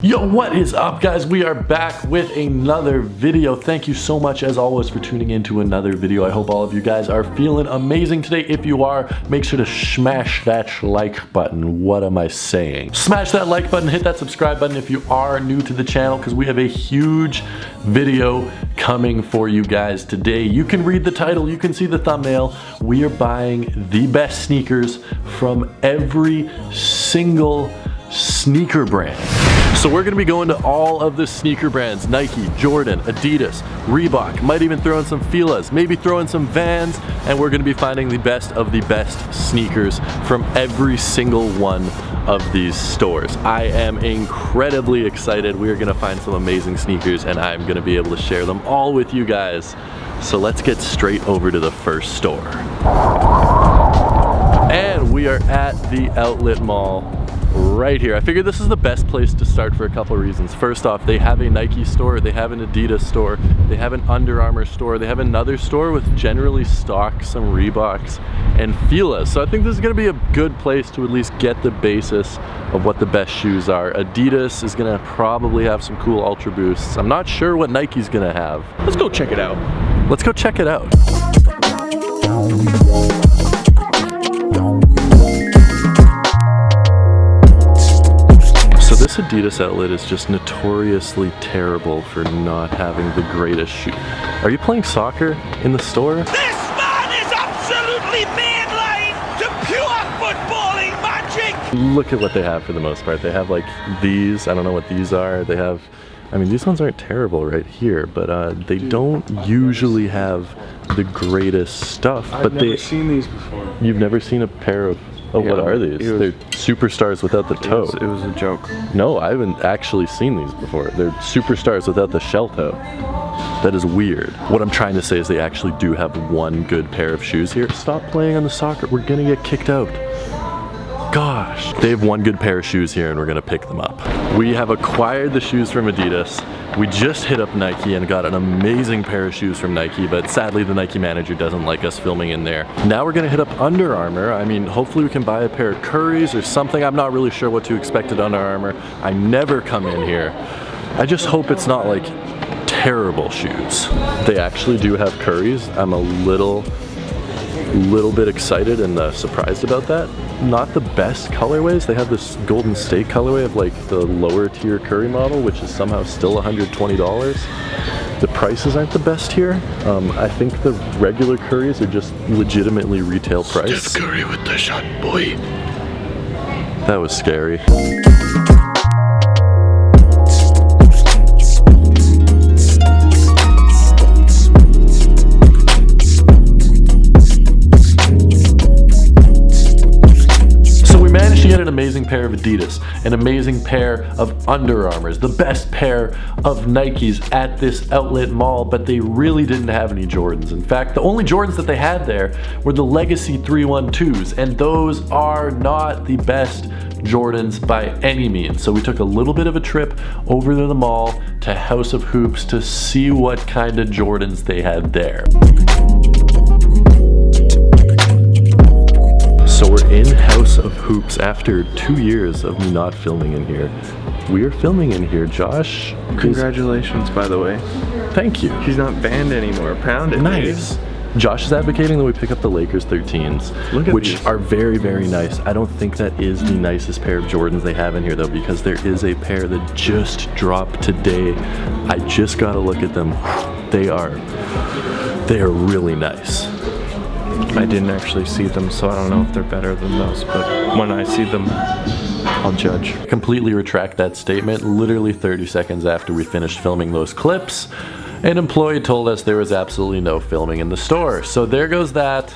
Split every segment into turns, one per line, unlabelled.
Yo, what is up, guys? We are back with another video. Thank you so much as always for tuning into another video. I hope all of you guys are feeling amazing today. If you are, make sure to smash that like button. What am I saying? Smash that like button, hit that subscribe button if you are new to the channel, because we have a huge video coming for you guys today. You can read the title, you can see the thumbnail. We are buying the best sneakers from every single sneaker brand. So we're gonna be going to all of the sneaker brands: Nike, Jordan, Adidas, Reebok, might even throw in some Fila's, maybe throw in some Vans, and we're gonna be finding the best of the best sneakers from every single one of these stores. I am incredibly excited. We are gonna find some amazing sneakers and I'm gonna be able to share them all with you guys. So let's get straight over to the first store. And we are at the outlet mall right here. I figured this is the best place to start for a couple of reasons. First off, they have a Nike store, they have an Adidas store, they have an Under Armour store, they have another store with generally stock some Reeboks and Fila's. So I think this is going to be a good place to at least get the basis of what the best shoes are. Adidas is going to probably have some cool Ultra Boosts. I'm not sure what Nike's going to have.
Let's go check it out.
Let's go check it out. This Adidas outlet is just notoriously terrible for not having the greatest shoe. Are you playing soccer in the store?
This man is absolutely mainline to pure footballing magic!
Look at what they have for the most part. They have like these, I don't know what these are. They have, I mean, these ones aren't terrible right here, but they don't usually have the greatest stuff.
I've never seen these before.
You've never seen a pair of, oh, yeah, what are these? They're superstars without the toe.
It was a joke.
No, I haven't actually seen these before. They're superstars without the shell toe. That is weird. What I'm trying to say is they actually do have one good pair of shoes here. Stop playing on the soccer. We're gonna get kicked out. Gosh. They have one good pair of shoes here and we're gonna pick them up. We have acquired the shoes from Adidas. We just hit up Nike and got an amazing pair of shoes from Nike, but sadly the Nike manager doesn't like us filming in there. Now we're gonna hit up Under Armour. I mean, hopefully we can buy a pair of Currys or something. I'm not really sure what to expect at Under Armour. I never come in here. I just hope it's not like terrible shoes. They actually do have Currys. I'm a little bit excited and surprised about that. Not the best colorways. They have this Golden State colorway of like the lower tier Curry model, which is somehow still $120. The prices aren't the best here. I think the regular Currys are just legitimately retail price.
Steph Curry with the shot, boy.
That was scary. An amazing pair of Adidas, an amazing pair of Under Armours, the best pair of Nikes at this outlet mall, but they really didn't have any Jordans. In fact, the only Jordans that they had there were the Legacy 312s, and those are not the best Jordans by any means. So we took a little bit of a trip over to the mall to House of Hoops to see what kind of Jordans they had there. So we're in House of Hoops after 2 years of me not filming in here. We are filming in here, Josh.
Congratulations, by the way.
Thank you.
He's not banned anymore. Pound it.
Nice. Dude. Josh is advocating that we pick up the Lakers 13s, which are very, very nice. I don't think that is the nicest pair of Jordans they have in here though, because there is a pair that just dropped today. I just got to look at them. They are really nice.
I didn't actually see them, so I don't know if they're better than those, but when I see them, I'll judge.
Completely retract that statement. Literally 30 seconds after we finished filming those clips, an employee told us there was absolutely no filming in the store. So there goes that.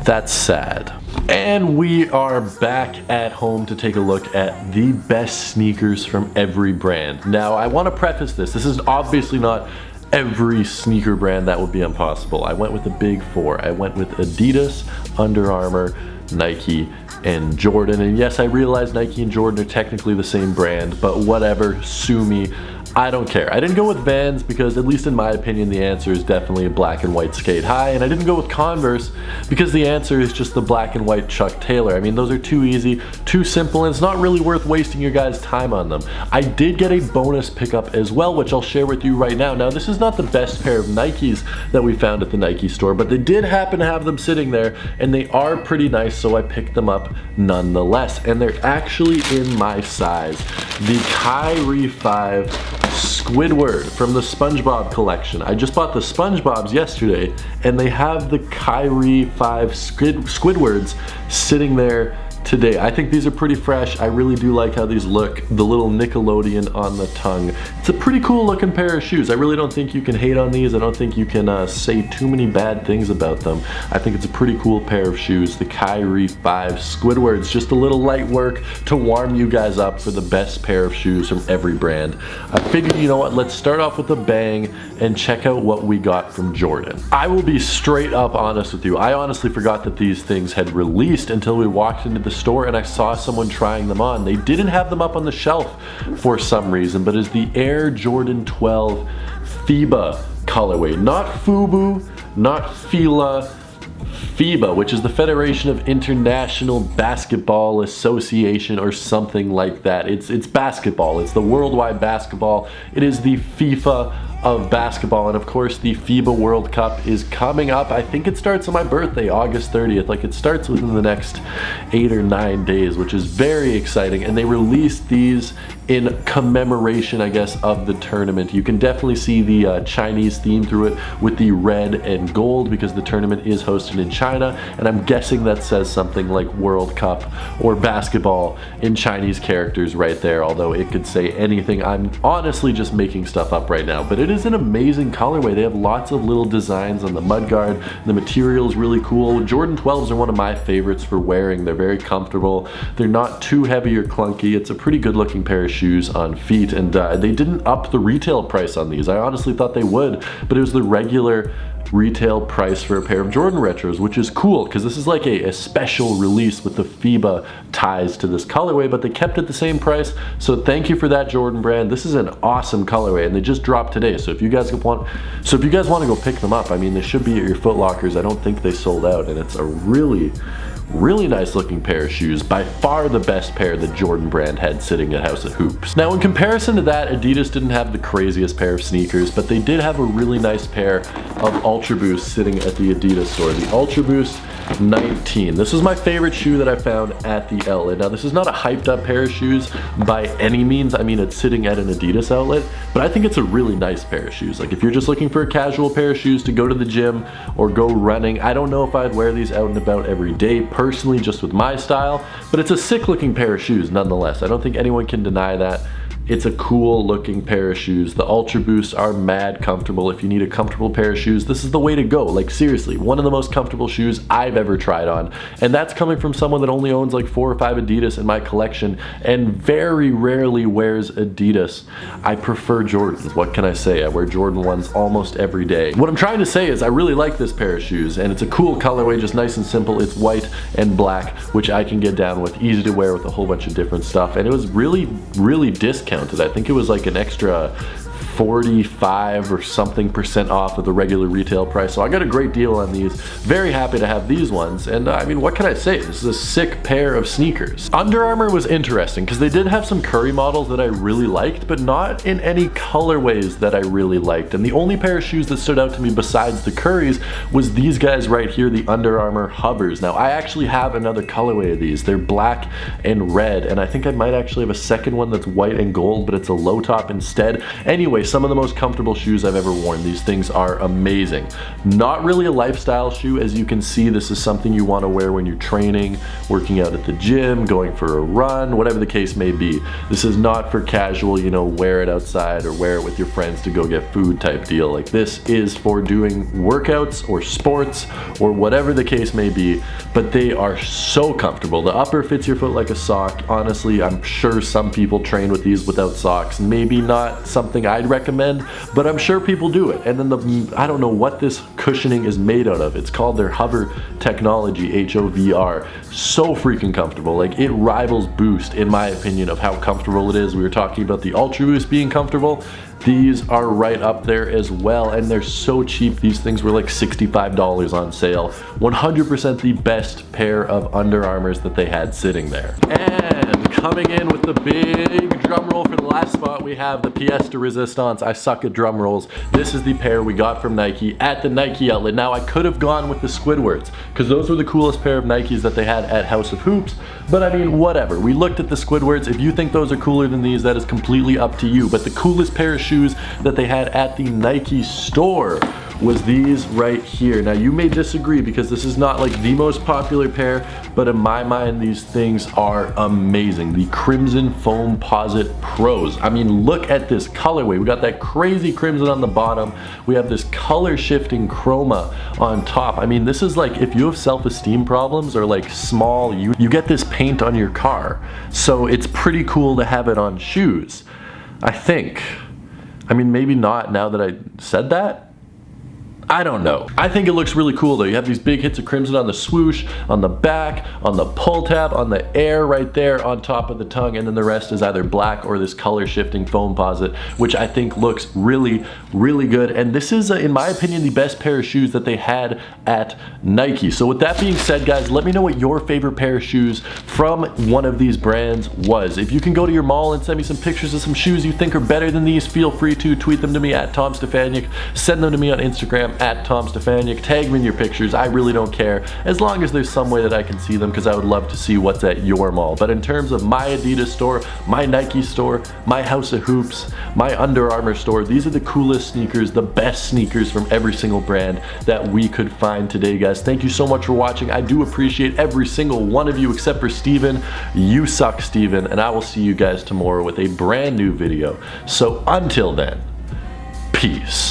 That's sad. And we are back at home to take a look at the best sneakers from every brand. Now, I want to preface this. This is obviously not every sneaker brand. That would be impossible. I went with the big four. I went with Adidas, Under Armour, Nike, and Jordan. And yes, I realize Nike and Jordan are technically the same brand, but whatever, sue me. I don't care. I didn't go with Vans because, at least in my opinion, the answer is definitely a black and white skate high, and I didn't go with Converse because the answer is just the black and white Chuck Taylor. I mean, those are too easy, too simple, and it's not really worth wasting your guys' time on them. I did get a bonus pickup as well, which I'll share with you right now. Now, this is not the best pair of Nikes that we found at the Nike store, but they did happen to have them sitting there, and they are pretty nice, so I picked them up nonetheless, and they're actually in my size. The Kyrie 5 Squidward from the SpongeBob collection. I just bought the SpongeBobs yesterday, and they have the Kyrie 5 Squidwards sitting there today. I think these are pretty fresh. I really do like how these look. The little Nickelodeon on the tongue. It's a pretty cool looking pair of shoes. I really don't think you can hate on these. I don't think you can say too many bad things about them. I think it's a pretty cool pair of shoes. The Kyrie 5 Squidwards. Just a little light work to warm you guys up for the best pair of shoes from every brand. I figured, you know what, let's start off with a bang and check out what we got from Jordan. I will be straight up honest with you. I honestly forgot that these things had released until we walked into the store and I saw someone trying them on. They didn't have them up on the shelf for some reason, but it's the Air Jordan 12 FIBA colorway. Not FUBU, not FILA, FIBA, which is the Federation of International Basketball Association or something like that. It's basketball. It's the worldwide basketball. It is the FIFA of basketball, and of course the FIBA World Cup is coming up. I think it starts on my birthday, August 30th. Like, it starts within the next 8 or 9 days, which is very exciting, and they released these in commemoration, I guess, of the tournament. You can definitely see the Chinese theme through it with the red and gold because the tournament is hosted in China, and I'm guessing that says something like World Cup or basketball in Chinese characters right there, although it could say anything. I'm honestly just making stuff up right now, but it is an amazing colorway. They have lots of little designs on the mudguard. The material is really cool. Jordan 12s are one of my favorites for wearing. They're very comfortable. They're not too heavy or clunky. It's a pretty good looking pair of shoes on feet, and they didn't up the retail price on these. I honestly thought they would, but it was the regular retail price for a pair of Jordan Retros, which is cool because this is like a special release with the FIBA ties to this colorway, but they kept it the same price, so thank you for that, Jordan brand. This is an awesome colorway, and they just dropped today, so if you guys want to go pick them up, I mean, they should be at your Foot Lockers. I don't think they sold out, and it's a really nice looking pair of shoes. By far the best pair the Jordan brand had sitting at House of Hoops. Now, in comparison to that, Adidas didn't have the craziest pair of sneakers, but they did have a really nice pair of Ultra Boost sitting at the Adidas store. The Ultra Boost 19. This was my favorite shoe that I found at the outlet. Now, this is not a hyped up pair of shoes by any means. I mean, it's sitting at an Adidas outlet, but I think it's a really nice pair of shoes. Like, if you're just looking for a casual pair of shoes to go to the gym or go running, I don't know if I'd wear these out and about every day personally, just with my style, but it's a sick looking pair of shoes nonetheless. I don't think anyone can deny that. It's a cool looking pair of shoes. The Ultra Boosts are mad comfortable. If you need a comfortable pair of shoes, this is the way to go. Like, seriously, one of the most comfortable shoes I've ever tried on. And that's coming from someone that only owns like 4 or 5 Adidas in my collection and very rarely wears Adidas. I prefer Jordans. What can I say? I wear Jordan 1s almost every day. What I'm trying to say is I really like this pair of shoes, and it's a cool colorway, just nice and simple. It's white and black, which I can get down with. Easy to wear with a whole bunch of different stuff. And it was really discounted. I think it was like an extra 45 or something % off of the regular retail price, so I got a great deal on these. Very happy to have these ones, and I mean, what can I say? This is a sick pair of sneakers. Under Armour was interesting because they did have some Curry models that I really liked, but not in any colorways that I really liked, and the only pair of shoes that stood out to me besides the Currys was these guys right here, the Under Armour Hovers. Now, I actually have another colorway of these. They're black and red, and I think I might actually have a second one that's white and gold, but it's a low top instead. Anyway, some of the most comfortable shoes I've ever worn. These things are amazing. Not really a lifestyle shoe. As you can see, this is something you want to wear when you're training, working out at the gym, going for a run, whatever the case may be. This is not for casual, you know, wear it outside or wear it with your friends to go get food type deal. Like, this is for doing workouts or sports or whatever the case may be, but they are so comfortable. The upper fits your foot like a sock. Honestly, I'm sure some people train with these without socks. Maybe not something I'd recommend, recommend, but I'm sure people do it. And then I don't know what this cushioning is made out of. It's called their Hover technology, HOVR. So freaking comfortable. Like, it rivals Boost in my opinion of how comfortable it is. We were talking about the Ultra Boost being comfortable. These are right up there as well, and they're so cheap. These things were like $65 on sale. 100% the best pair of Under Armours that they had sitting there. And coming in with the big drum roll for the last spot, we have the Pièce de Résistance. I suck at drum rolls. This is the pair we got from Nike at the Nike outlet. Now, I could have gone with the Squidwards because those were the coolest pair of Nikes that they had at House of Hoops, but I mean, whatever. We looked at the Squidwards. If you think those are cooler than these, that is completely up to you. But the coolest pair of shoes that they had at the Nike store was these right here. Now, you may disagree because this is not like the most popular pair, but in my mind, these things are amazing. The Crimson Foamposite Pros. I mean, look at this colorway. We got that crazy crimson on the bottom. We have this color shifting chroma on top. I mean, this is like if you have self-esteem problems or like small, you get this paint on your car. So it's pretty cool to have it on shoes, I think. I mean, maybe not now that I said that. I don't know. I think it looks really cool though. You have these big hits of crimson on the swoosh, on the back, on the pull tab, on the air right there on top of the tongue, and then the rest is either black or this color shifting Foamposite, which I think looks really, really good. And this is, in my opinion, the best pair of shoes that they had at Nike. So with that being said, guys, let me know what your favorite pair of shoes from one of these brands was. If you can go to your mall and send me some pictures of some shoes you think are better than these, feel free to tweet them to me at Tom Stefaniuk, send them to me on Instagram at Tom Stefaniuk, tag me in your pictures. I really don't care, as long as there's some way that I can see them, because I would love to see what's at your mall. But in terms of my Adidas store, my Nike store, my House of Hoops, my Under Armour store, these are the coolest sneakers, the best sneakers from every single brand that we could find today, guys. Thank you so much for watching. I do appreciate every single one of you except for Steven. You suck, Steven, and I will see you guys tomorrow with a brand new video. So until then, peace.